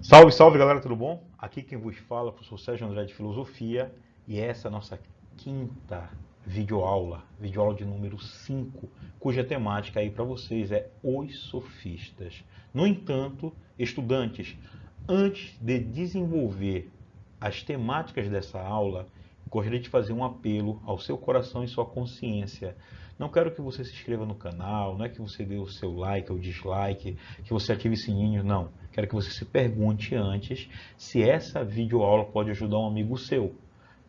Salve, salve galera, tudo bom? Aqui quem vos fala é o professor Sérgio André de Filosofia e essa é a nossa quinta videoaula de número 5, cuja temática aí para vocês é os sofistas. No entanto, estudantes, antes de desenvolver as temáticas dessa aula, gostaria de fazer um apelo ao seu coração e sua consciência. Não quero que você se inscreva no canal, não é que você dê o seu like ou dislike, que você ative o sininho, não. Quero que você se pergunte antes se essa videoaula pode ajudar um amigo seu.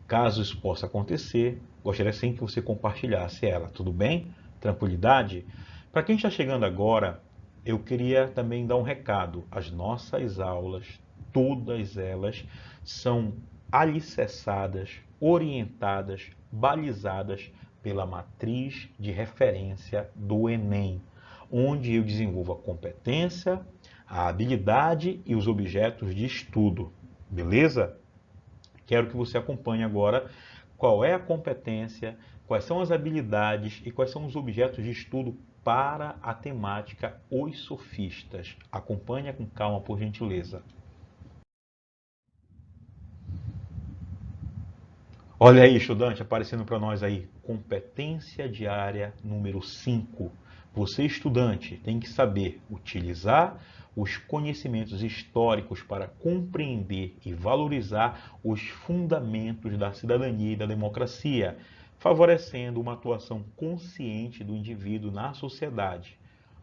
Caso isso possa acontecer, gostaria sim que você compartilhasse ela, tudo bem? Tranquilidade? Para quem está chegando agora, eu queria também dar um recado. As nossas aulas, todas elas, são alicerçadas, orientadas, balizadas pela matriz de referência do Enem, onde eu desenvolvo a competência, a habilidade e os objetos de estudo. Beleza? Quero que você acompanhe agora qual é a competência, quais são as habilidades e quais são os objetos de estudo para a temática Os Sofistas. Acompanhe com calma, por gentileza. Olha aí, estudante, aparecendo para nós aí, competência diária número 5. Você, estudante, tem que saber utilizar os conhecimentos históricos para compreender e valorizar os fundamentos da cidadania e da democracia, favorecendo uma atuação consciente do indivíduo na sociedade.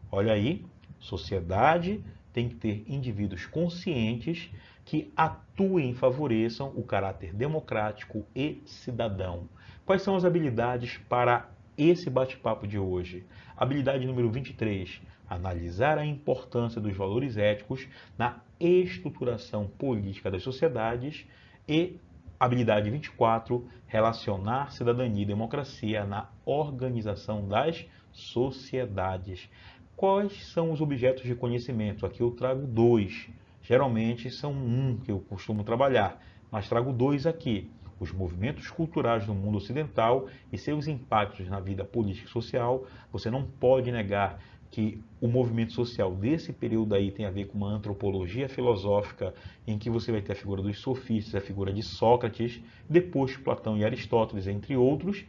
Olha aí, sociedade tem que ter indivíduos conscientes que atuem e favoreçam o caráter democrático e cidadão. Quais são as habilidades para esse bate-papo de hoje? Habilidade número 23, analisar a importância dos valores éticos na estruturação política das sociedades e habilidade 24, relacionar cidadania e democracia na organização das sociedades. Quais são os objetos de conhecimento? Aqui eu trago dois. Geralmente são um que eu costumo trabalhar, mas trago dois aqui. Os movimentos culturais no mundo ocidental e seus impactos na vida política e social. Você não pode negar que o movimento social desse período aí tem a ver com uma antropologia filosófica em que você vai ter a figura dos sofistas, a figura de Sócrates, depois Platão e Aristóteles, entre outros.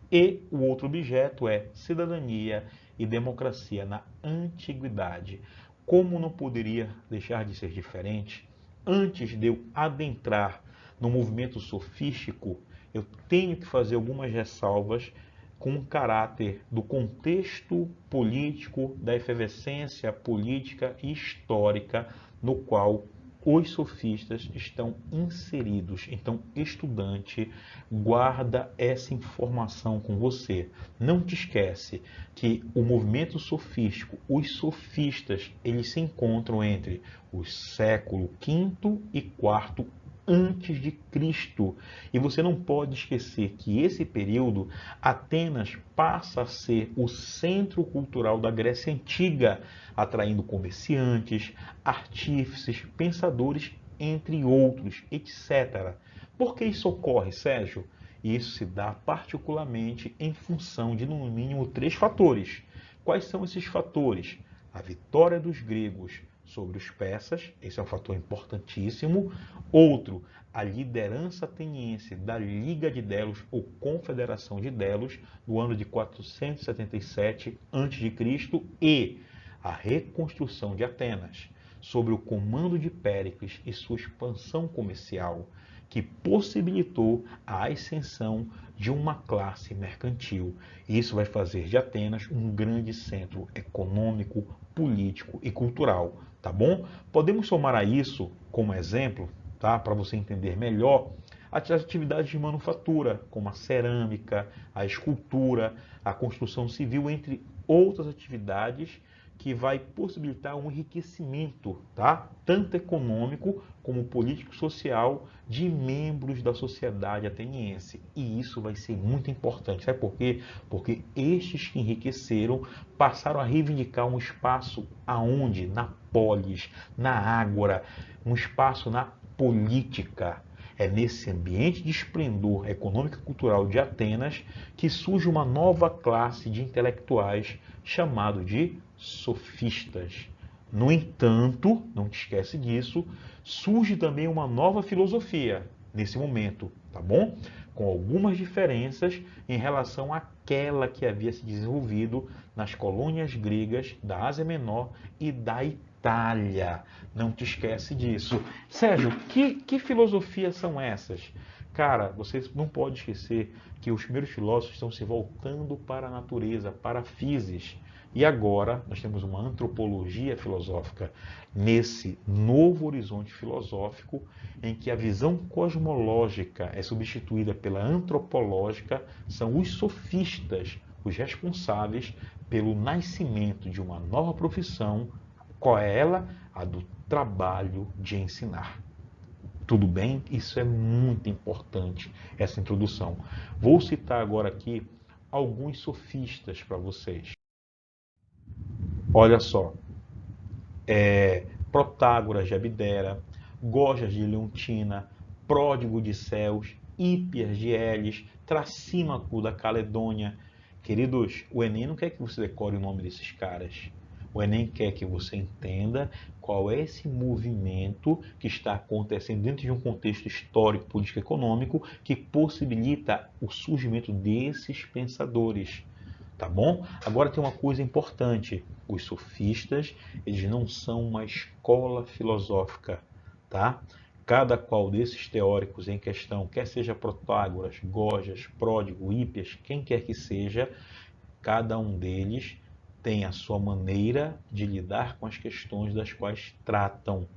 E o outro objeto é cidadania e democracia na antiguidade. Como não poderia deixar de ser diferente, antes de eu adentrar no movimento sofístico, eu tenho que fazer algumas ressalvas com o caráter do contexto político, da efervescência política e histórica no qual os sofistas estão inseridos. Então, estudante, guarda essa informação com você. Não te esquece que o movimento sofístico, os sofistas, eles se encontram entre o século V e IV antes de Cristo. E você não pode esquecer que esse período, Atenas passa a ser o centro cultural da Grécia Antiga, atraindo comerciantes, artífices, pensadores, entre outros, etc. Por que isso ocorre, Sérgio? Isso se dá particularmente em função de, no mínimo, três fatores. Quais são esses fatores? A vitória dos gregos sobre os persas, esse é um fator importantíssimo. Outro, a liderança ateniense da Liga de Delos ou Confederação de Delos, no ano de 477 a.C. e a reconstrução de Atenas, sob o comando de Péricles e sua expansão comercial, que possibilitou a ascensão de uma classe mercantil. Isso vai fazer de Atenas um grande centro econômico, político e cultural, tá bom? Podemos somar a isso como exemplo, tá? Para você entender melhor, as atividades de manufatura, como a cerâmica, a escultura, a construção civil, entre outras atividades que vai possibilitar um enriquecimento, tá? Tanto econômico como político-social de membros da sociedade ateniense. E isso vai ser muito importante. Sabe por quê? Porque estes que enriqueceram passaram a reivindicar um espaço aonde? Na polis, na ágora, um espaço na política. É nesse ambiente de esplendor econômico e cultural de Atenas que surge uma nova classe de intelectuais chamado de sofistas. No entanto, não te esquece disso, surge também uma nova filosofia nesse momento, tá bom? Com algumas diferenças em relação àquela que havia se desenvolvido nas colônias gregas da Ásia Menor e da Itália. Não te esquece disso. Sérgio, que filosofias são essas? Cara, você não pode esquecer que os primeiros filósofos estão se voltando para a natureza, para a physis. E agora nós temos uma antropologia filosófica nesse novo horizonte filosófico em que a visão cosmológica é substituída pela antropológica, são os sofistas os responsáveis pelo nascimento de uma nova profissão. Qual é ela? A do trabalho de ensinar. Tudo bem? Isso é muito importante, essa introdução. Vou citar agora aqui alguns sofistas para vocês. Olha só, Protágoras de Abdera, Gorgias de Leontina, Pródigo de Ceos, Hípias de Elis, Trasímaco da Caledônia. Queridos, o Enem não quer que você decore o nome desses caras. O Enem quer que você entenda qual é esse movimento que está acontecendo dentro de um contexto histórico, político e econômico que possibilita o surgimento desses pensadores. Tá bom? Agora tem uma coisa importante. Os sofistas, eles não são uma escola filosófica, tá? Cada qual desses teóricos em questão, quer seja Protágoras, Gorgias, Pródigo, Hípias, quem quer que seja, cada um deles tem a sua maneira de lidar com as questões das quais tratam.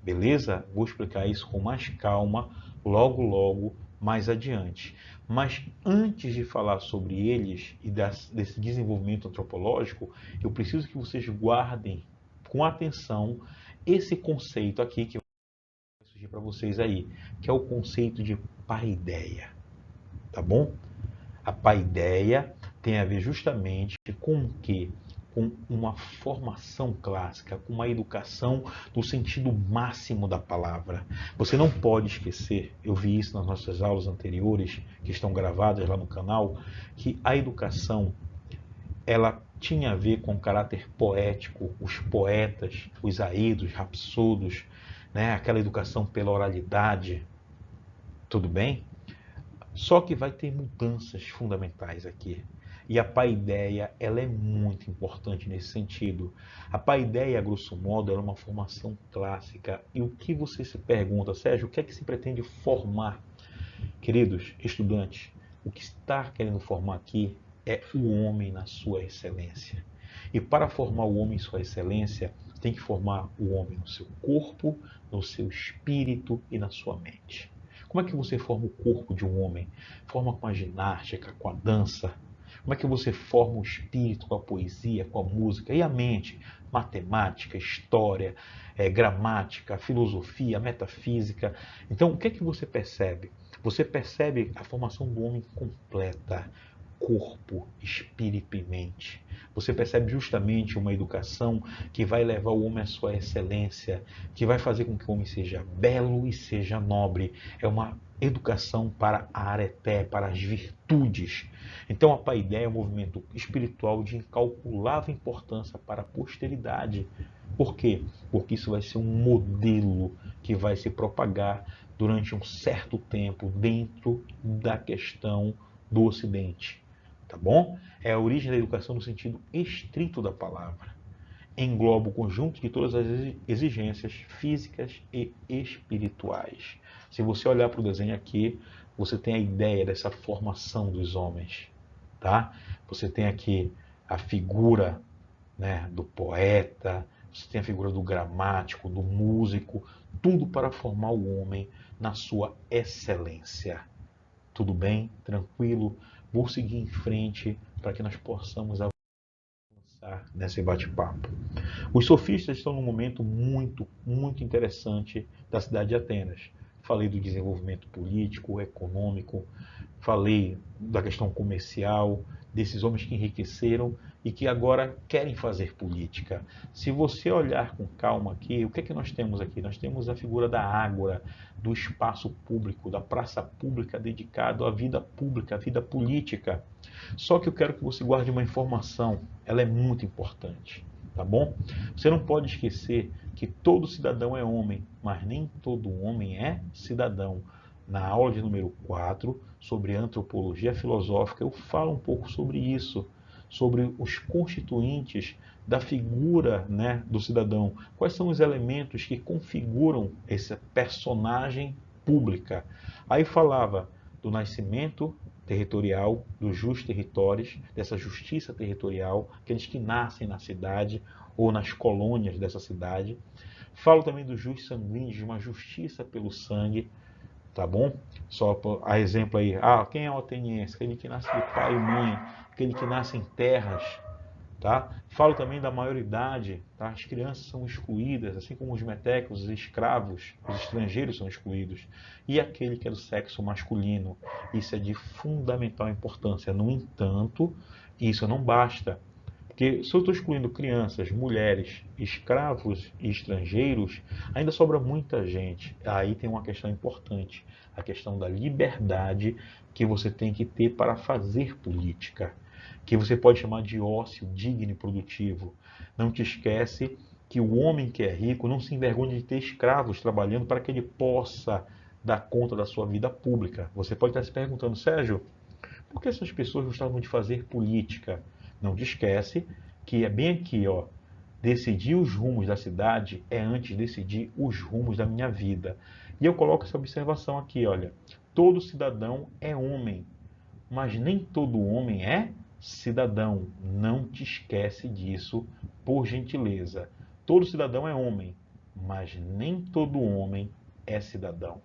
Beleza? Vou explicar isso com mais calma logo mais adiante. Mas antes de falar sobre eles e desse desenvolvimento antropológico, eu preciso que vocês guardem com atenção esse conceito aqui que vai surgir para vocês aí, que é o conceito de paideia. Tá bom? A paideia tem a ver justamente com o quê? Com uma formação clássica, com uma educação no sentido máximo da palavra. Você não pode esquecer, eu vi isso nas nossas aulas anteriores, que estão gravadas lá no canal, que a educação, ela tinha a ver com o caráter poético, os poetas, os aedos, rapsodos, né? Aquela educação pela oralidade, tudo bem? Só que vai ter mudanças fundamentais aqui. E a paideia, ela é muito importante nesse sentido. A paideia, a grosso modo, é uma formação clássica. E o que você se pergunta, Sérgio, o que é que se pretende formar? Queridos estudantes, o que está querendo formar aqui é o homem na sua excelência. E para formar o homem em sua excelência, tem que formar o homem no seu corpo, no seu espírito e na sua mente. Como é que você forma o corpo de um homem? Forma com a ginástica, com a dança. Como é que você forma o espírito com a poesia, com a música? E a mente? Matemática, história, gramática, filosofia, metafísica. Então, o que é que você percebe? Você percebe a formação do homem completa, corpo, espírito e mente. Você percebe justamente uma educação que vai levar o homem à sua excelência, que vai fazer com que o homem seja belo e seja nobre. É uma educação para a areté, para as virtudes. Então a paideia é um movimento espiritual de incalculável importância para a posteridade. Por quê? Porque isso vai ser um modelo que vai se propagar durante um certo tempo dentro da questão do Ocidente. Tá bom? É a origem da educação no sentido estrito da palavra. Engloba o conjunto de todas as exigências físicas e espirituais. Se você olhar para o desenho aqui, você tem a ideia dessa formação dos homens. Tá? Você tem aqui a figura, né, do poeta, você tem a figura do gramático, do músico, tudo para formar o homem na sua excelência. Tudo bem? Tranquilo? Vou seguir em frente para que nós possamos avançar nesse bate-papo. Os sofistas estão num momento muito interessante da cidade de Atenas. Falei do desenvolvimento político, econômico, falei da questão comercial, desses homens que enriqueceram e que agora querem fazer política. Se você olhar com calma aqui, o que é que nós temos aqui? Nós temos a figura da ágora, do espaço público, da praça pública dedicado à vida pública, à vida política. Só que eu quero que você guarde uma informação, ela é muito importante. tá bom? Você não pode esquecer que todo cidadão é homem, mas nem todo homem é cidadão. Na aula de número 4, sobre antropologia filosófica, eu falo um pouco sobre isso, sobre os constituintes da figura, né, do cidadão. Quais são os elementos que configuram essa personagem pública? Aí falava do nascimento territorial, dos jus territórios, dessa justiça territorial, aqueles que nascem na cidade ou nas colônias dessa cidade. Falo também dos jus sanguíneos, de uma justiça pelo sangue, tá bom? Só a exemplo aí, quem é o ateniense? Aquele que nasce de pai e mãe, aquele que nasce em terras, tá? Falo também da maioridade, tá? As crianças são excluídas, assim como os metecos, os escravos, os estrangeiros são excluídos. E aquele que é do sexo masculino, isso é de fundamental importância. No entanto, isso não basta. Porque se eu estou excluindo crianças, mulheres, escravos e estrangeiros, ainda sobra muita gente. Aí tem uma questão importante, a questão da liberdade que você tem que ter para fazer política, que você pode chamar de ócio digno e produtivo. Não te esquece que o homem que é rico não se envergonha de ter escravos trabalhando para que ele possa dar conta da sua vida pública. Você pode estar se perguntando, Sérgio, por que essas pessoas gostavam de fazer política? Não te esquece que é bem aqui, ó. Decidir os rumos da cidade é antes de decidir os rumos da minha vida. E eu coloco essa observação aqui, olha. Todo cidadão é homem, mas nem todo homem é cidadão. Não te esquece disso, por gentileza. Todo cidadão é homem, mas nem todo homem é cidadão.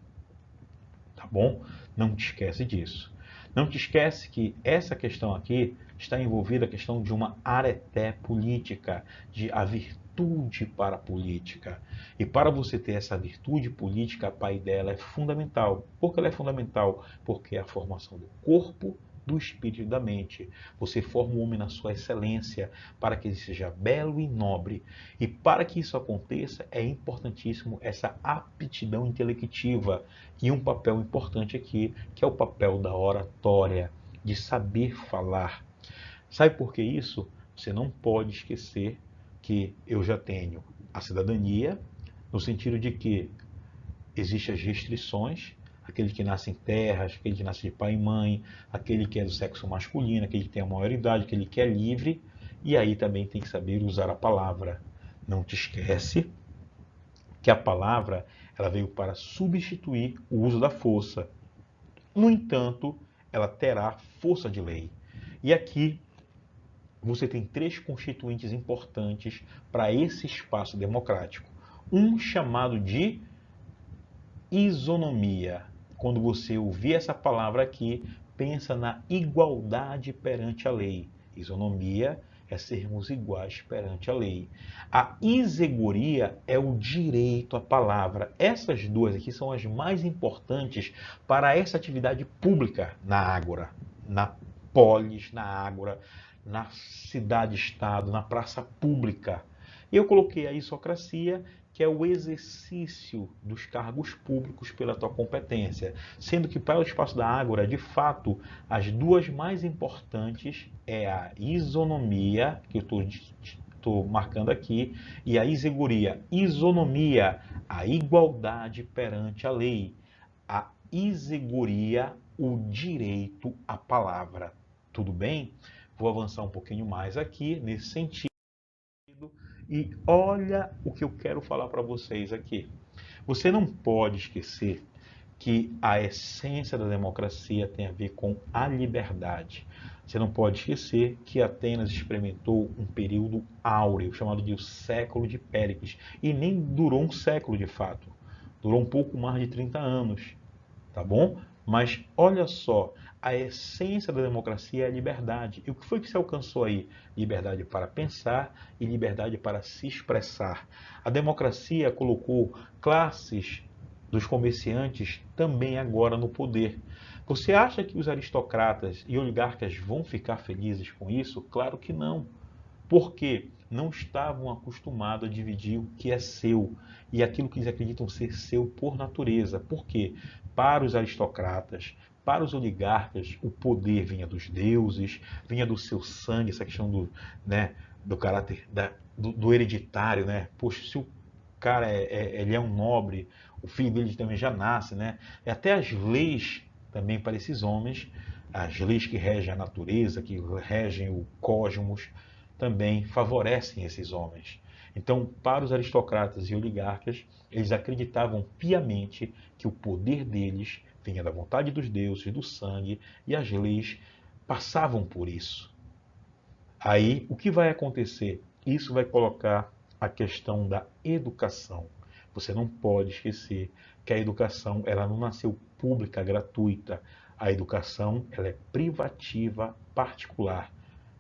Tá bom? Não te esquece disso. Não te esquece que essa questão aqui está envolvida a questão de uma areté política, de a virtude para a política. E para você ter essa virtude política, a pai dela é fundamental. Por que ela é fundamental? Porque é a formação do corpo, do espírito e da mente. Você forma o homem na sua excelência, para que ele seja belo e nobre. E para que isso aconteça, é importantíssimo essa aptidão intelectiva. E um papel importante aqui, que é o papel da oratória, de saber falar. Sabe por que isso? Você não pode esquecer que eu já tenho a cidadania, no sentido de que existem as restrições, aquele que nasce em terras, aquele que nasce de pai e mãe, aquele que é do sexo masculino, aquele que tem a maioridade, aquele que é livre, e aí também tem que saber usar a palavra. Não te esquece que a palavra ela veio para substituir o uso da força. No entanto, ela terá força de lei. E aqui você tem três constituintes importantes para esse espaço democrático. Um chamado de isonomia. Quando você ouvir essa palavra aqui, pensa na igualdade perante a lei. Isonomia é sermos iguais perante a lei. A isegoria é o direito à palavra. Essas duas aqui são as mais importantes para essa atividade pública na Ágora, na polis, na Ágora, na cidade-estado, na praça pública. Eu coloquei a isocracia, que é o exercício dos cargos públicos pela tua competência, sendo que para o espaço da Ágora, de fato, as duas mais importantes é a isonomia, que eu estou marcando aqui, e a isegoria. Isonomia, a igualdade perante a lei. A isegoria, o direito à palavra. Tudo bem? Vou avançar um pouquinho mais aqui nesse sentido. E olha o que eu quero falar para vocês aqui. Você não pode esquecer que a essência da democracia tem a ver com a liberdade. Você não pode esquecer que Atenas experimentou um período áureo, chamado de o século de Péricles, e nem durou um século de fato. Durou um pouco mais de 30 anos, tá bom? Mas olha só, a essência da democracia é a liberdade. E o que foi que se alcançou aí? Liberdade para pensar e liberdade para se expressar. A democracia colocou classes dos comerciantes também agora no poder. Você acha que os aristocratas e oligarcas vão ficar felizes com isso? Claro que não. Porque não estavam acostumados a dividir o que é seu e aquilo que eles acreditam ser seu por natureza. Por quê? Para os aristocratas, para os oligarcas, o poder vinha dos deuses, vinha do seu sangue, essa questão do, né, do caráter do hereditário, né? Poxa, se o cara ele é um nobre, o filho dele também já nasce, né? E até as leis também para esses homens, as leis que regem a natureza, que regem o cosmos, também favorecem esses homens. Então, para os aristocratas e oligarcas, eles acreditavam piamente que o poder deles vinha da vontade dos deuses, do sangue, e as leis passavam por isso. Aí, o que vai acontecer? Isso vai colocar a questão da educação. Você não pode esquecer que a educação ela não nasceu pública, gratuita. A educação ela é privativa, particular.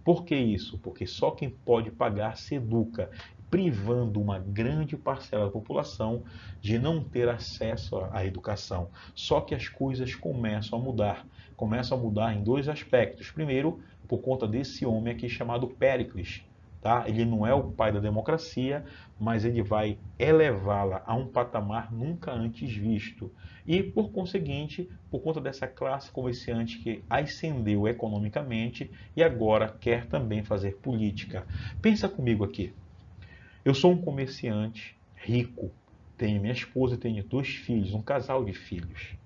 Por que isso? Porque só quem pode pagar se educa, privando uma grande parcela da população de não ter acesso à educação. Só que as coisas começam a mudar. Começam a mudar em dois aspectos. Primeiro, por conta desse homem aqui chamado Péricles. Tá? Ele não é o pai da democracia, mas ele vai elevá-la a um patamar nunca antes visto. E, por conseguinte, por conta dessa classe comerciante que ascendeu economicamente e agora quer também fazer política. Pensa comigo aqui. Eu sou um comerciante rico, tenho minha esposa e tenho 2 filhos, um casal de filhos.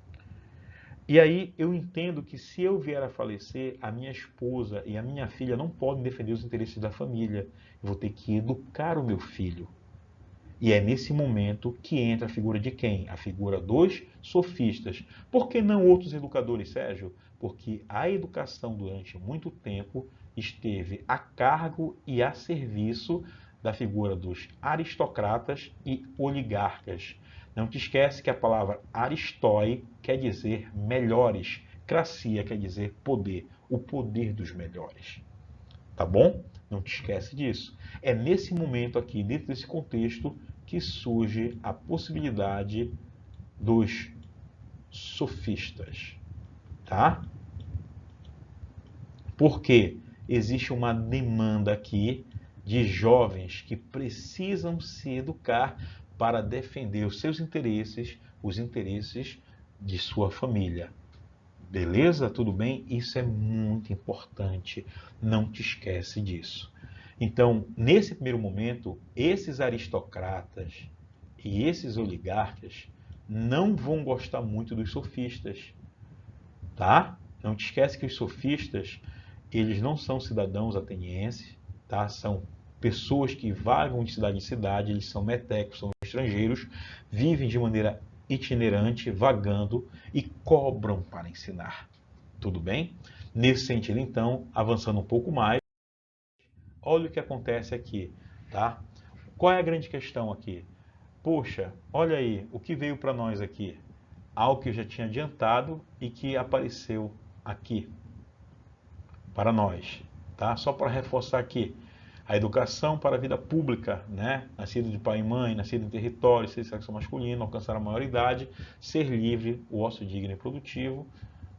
E aí eu entendo que se eu vier a falecer, a minha esposa e a minha filha não podem defender os interesses da família. Eu vou ter que educar o meu filho. E é nesse momento que entra a figura de quem? A figura dos sofistas. Por que não outros educadores, Sérgio? Porque a educação durante muito tempo esteve a cargo e a serviço da figura dos aristocratas e oligarcas. Não te esquece que a palavra aristói quer dizer melhores, cracia quer dizer poder, o poder dos melhores. Tá bom? Não te esquece disso. É nesse momento aqui, dentro desse contexto, que surge a possibilidade dos sofistas, tá? Porque existe uma demanda aqui de jovens que precisam se educar para defender os seus interesses, os interesses de sua família. Beleza? Tudo bem? Isso é muito importante. Não te esquece disso. Então, nesse primeiro momento, esses aristocratas e esses oligarcas não vão gostar muito dos sofistas, tá? Não te esquece que os sofistas, eles não são cidadãos atenienses, tá? São pessoas que vagam de cidade em cidade, eles são metecos, são estrangeiros, vivem de maneira itinerante, vagando e cobram para ensinar. Tudo bem? Nesse sentido, então, avançando um pouco mais, olha o que acontece aqui, tá? Qual é a grande questão aqui? Poxa, olha aí, o que veio para nós aqui? Algo que eu já tinha adiantado e que apareceu aqui para nós, tá? Só para reforçar aqui, a educação para a vida pública, né? Nascido de pai e mãe, nascido em território, ser sexo masculino, alcançar a maioridade, ser livre, o ócio digno e produtivo,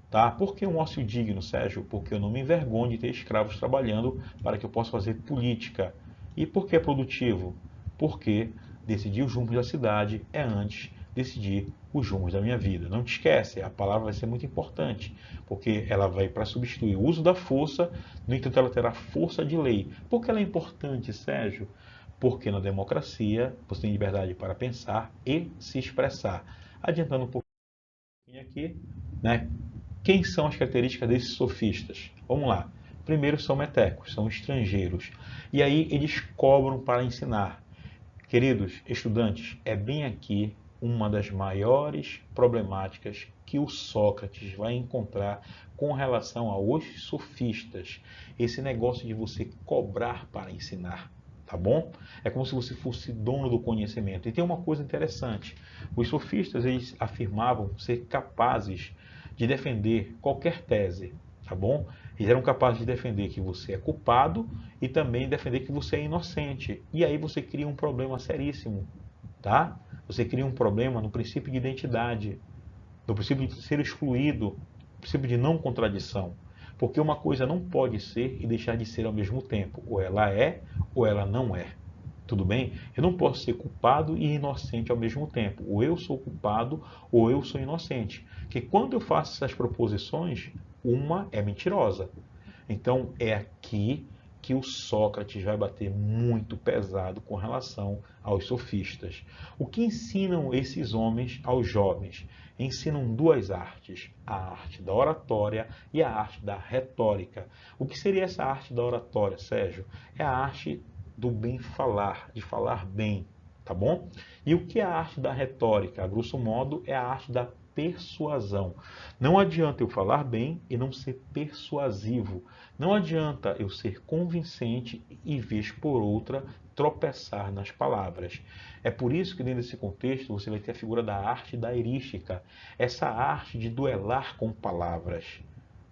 tá? Por que um ócio digno, Sérgio? Porque eu não me envergonho de ter escravos trabalhando para que eu possa fazer política. E por que é produtivo? Porque decidir os rumos da cidade é antes decidir os rumos da minha vida. Não te esquece, a palavra vai ser muito importante, porque ela vai para substituir o uso da força, no entanto ela terá força de lei. Por que ela é importante, Sérgio? Porque na democracia você tem liberdade para pensar e se expressar. Adiantando um pouquinho aqui, né? Quem são as características desses sofistas? Vamos lá. Primeiro são metecos, são estrangeiros. E aí eles cobram para ensinar. Queridos estudantes, é bem aqui uma das maiores problemáticas que o Sócrates vai encontrar com relação aos sofistas. Esse negócio de você cobrar para ensinar, tá bom? É como se você fosse dono do conhecimento. E tem uma coisa interessante. Os sofistas, eles afirmavam ser capazes de defender qualquer tese, tá bom? Eles eram capazes de defender que você é culpado e também defender que você é inocente. E aí você cria um problema seríssimo, tá? Você cria um problema no princípio de identidade, no princípio de ser excluído, no princípio de não contradição. Porque uma coisa não pode ser e deixar de ser ao mesmo tempo. Ou ela é, ou ela não é. Tudo bem? Eu não posso ser culpado e inocente ao mesmo tempo. Ou eu sou culpado, ou eu sou inocente. Porque quando eu faço essas proposições, uma é mentirosa. Então é aqui que o Sócrates vai bater muito pesado com relação aos sofistas. O que ensinam esses homens aos jovens? Ensinam duas artes, a arte da oratória e a arte da retórica. O que seria essa arte da oratória, Sérgio? É a arte do bem falar, de falar bem, tá bom? E o que é a arte da retórica? A grosso modo, é a arte da persuasão. Não adianta eu falar bem e não ser persuasivo. Não adianta eu ser convincente e, vez por outra, tropeçar nas palavras. É por isso que, dentro desse contexto, você vai ter a figura da arte da erística, essa arte de duelar com palavras.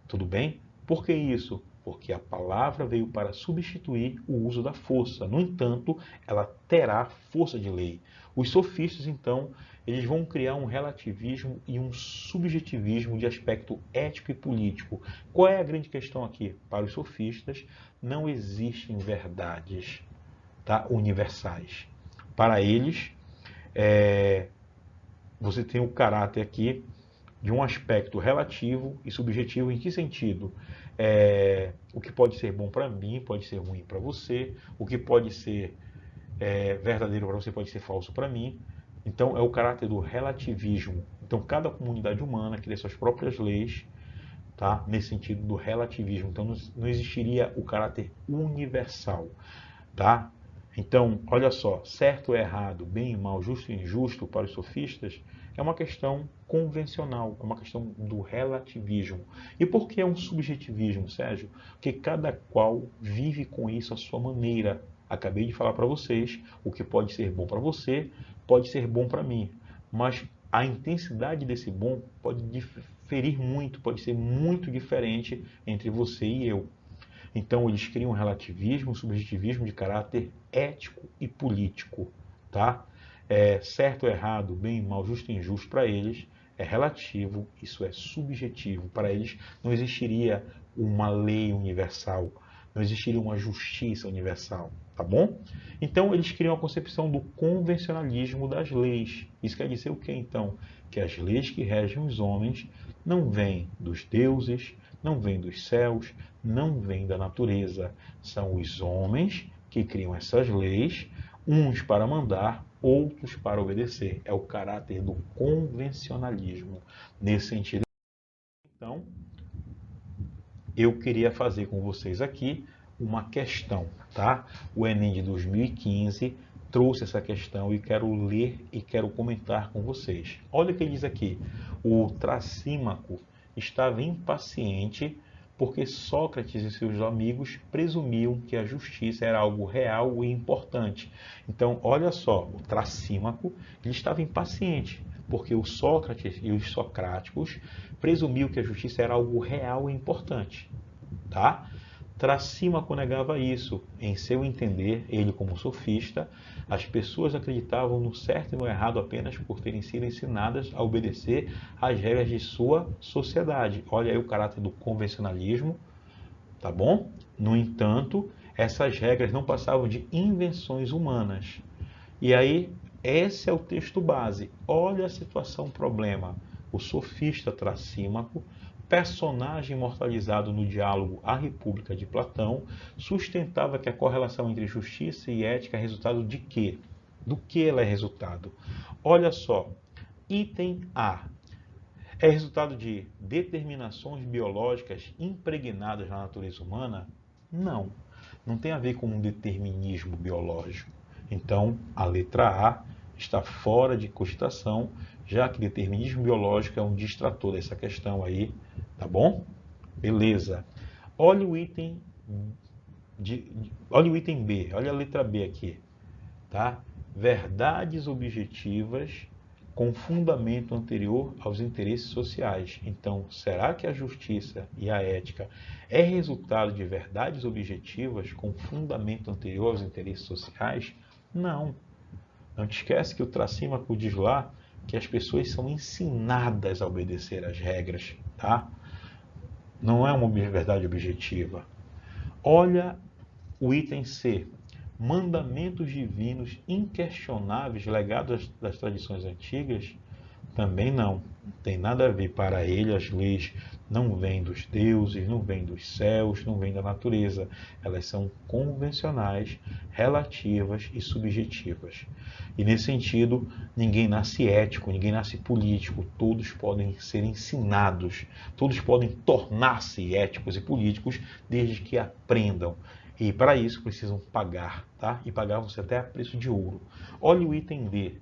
Tudo bem? Por que isso? Porque a palavra veio para substituir o uso da força. No entanto, ela terá força de lei. Os sofistas, então, eles vão criar um relativismo e um subjetivismo de aspecto ético e político. Qual é a grande questão aqui? Para os sofistas, não existem verdades, tá, universais. Para eles, você tem o caráter aqui de um aspecto relativo e subjetivo. Em que sentido? O que pode ser bom para mim pode ser ruim para você, o que pode ser verdadeiro para você pode ser falso para mim. Então é o caráter do relativismo. Então cada comunidade humana cria suas próprias leis, tá? Nesse sentido do relativismo. Então não existiria o caráter universal, tá? Então, olha só, certo ou errado, bem e mal, justo e injusto para os sofistas é uma questão convencional, é uma questão do relativismo. E por que é um subjetivismo, Sérgio? Porque cada qual vive com isso à sua maneira. Acabei de falar para vocês, o que pode ser bom para você, pode ser bom para mim. Mas a intensidade desse bom pode diferir muito, pode ser muito diferente entre você e eu. Então eles criam um relativismo, um subjetivismo de caráter ético e político, tá? Certo ou errado, bem e mal, justo e injusto para eles é relativo, isso é subjetivo. Para eles não existiria uma lei universal, não existiria uma justiça universal, tá bom? Então eles criam a concepção do convencionalismo das leis. Isso quer dizer o que então? Que as leis que regem os homens não vêm dos deuses, não vêm dos céus, não vêm da natureza. São os homens que criam essas leis, uns para mandar, outros para obedecer. É o caráter do convencionalismo. Nesse sentido, então, eu queria fazer com vocês aqui uma questão, tá? O Enem de 2015 trouxe essa questão e quero ler e quero comentar com vocês. Olha o que ele diz aqui. O Trasímaco estava impaciente porque Sócrates e seus amigos presumiam que a justiça era algo real e importante. Então, olha só, o Trasímaco ele estava impaciente porque o Sócrates e os socráticos presumiam que a justiça era algo real e importante, tá? Trasímaco negava isso. Em seu entender, ele como sofista, as pessoas acreditavam no certo e no errado apenas por terem sido ensinadas a obedecer às regras de sua sociedade. Olha aí o caráter do convencionalismo, tá bom? No entanto, essas regras não passavam de invenções humanas. E aí, esse é o texto base. Olha a situação, problema. O sofista Trasímaco, personagem imortalizado no diálogo A República de Platão, sustentava que a correlação entre justiça e ética é resultado de quê? Do que ela é resultado? Olha só, item A. É resultado de determinações biológicas impregnadas na natureza humana? Não. Não tem a ver com um determinismo biológico. Então, a letra A está fora de cogitação, já que determinismo biológico é um distrator dessa questão aí, tá bom? Beleza. Olha o item olha o item B, olha a letra B aqui, tá? Verdades objetivas com fundamento anterior aos interesses sociais. Então, será que a justiça e a ética é resultado de verdades objetivas com fundamento anterior aos interesses sociais? Não. Não te esquece que o Trasímaco diz lá que as pessoas são ensinadas a obedecer às regras, tá? Não é uma verdade objetiva. Olha o item C. Mandamentos divinos inquestionáveis legados das tradições antigas? Também não. Não tem nada a ver. Para ele, as leis não vêm dos deuses, não vêm dos céus, não vêm da natureza. Elas são convencionais, relativas e subjetivas. E nesse sentido, ninguém nasce ético, ninguém nasce político. Todos podem ser ensinados, todos podem tornar-se éticos e políticos desde que aprendam. E para isso precisam pagar, tá? E pagar você até a preço de ouro. Olha o item D,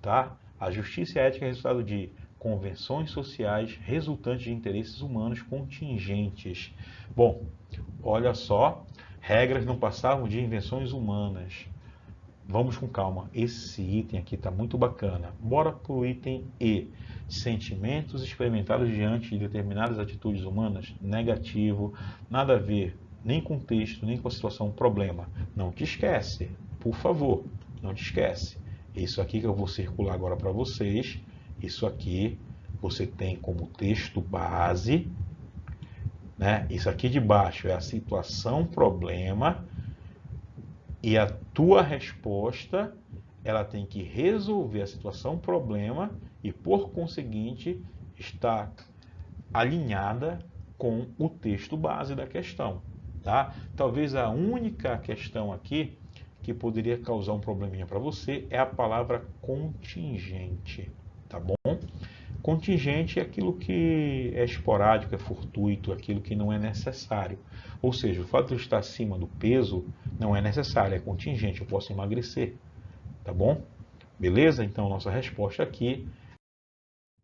tá? A justiça e a ética é resultado de convenções sociais resultantes de interesses humanos contingentes. Bom, olha só, regras não passavam de invenções humanas. Vamos com calma, esse item aqui está muito bacana. Bora para o item E. Sentimentos experimentados diante de determinadas atitudes humanas? Negativo, nada a ver, nem com o texto, nem com a situação, problema. Não te esquece, por favor, não te esquece. Isso aqui que eu vou circular agora para vocês, isso aqui você tem como texto base, né? Isso aqui de baixo é a situação, problema, e a tua resposta, ela tem que resolver a situação, problema, e por conseguinte, estar alinhada com o texto base da questão, tá? Talvez a única questão aqui que poderia causar um probleminha para você é a palavra contingente, tá bom? Contingente é aquilo que é esporádico, é fortuito, aquilo que não é necessário. Ou seja, o fato de eu estar acima do peso não é necessário, é contingente, eu posso emagrecer, tá bom? Beleza? Então, nossa resposta aqui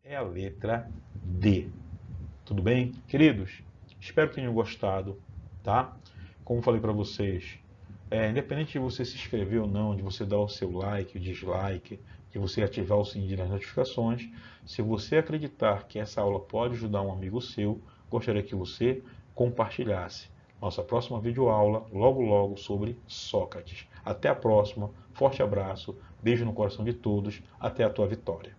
é a letra D. Tudo bem? Queridos, espero que tenham gostado, tá? Como falei para vocês, independente de você se inscrever ou não, de você dar o seu like, o dislike, de você ativar o sininho das notificações, se você acreditar que essa aula pode ajudar um amigo seu, gostaria que você compartilhasse. Nossa próxima videoaula, logo logo, sobre Sócrates. Até a próxima, forte abraço, beijo no coração de todos, até a tua vitória.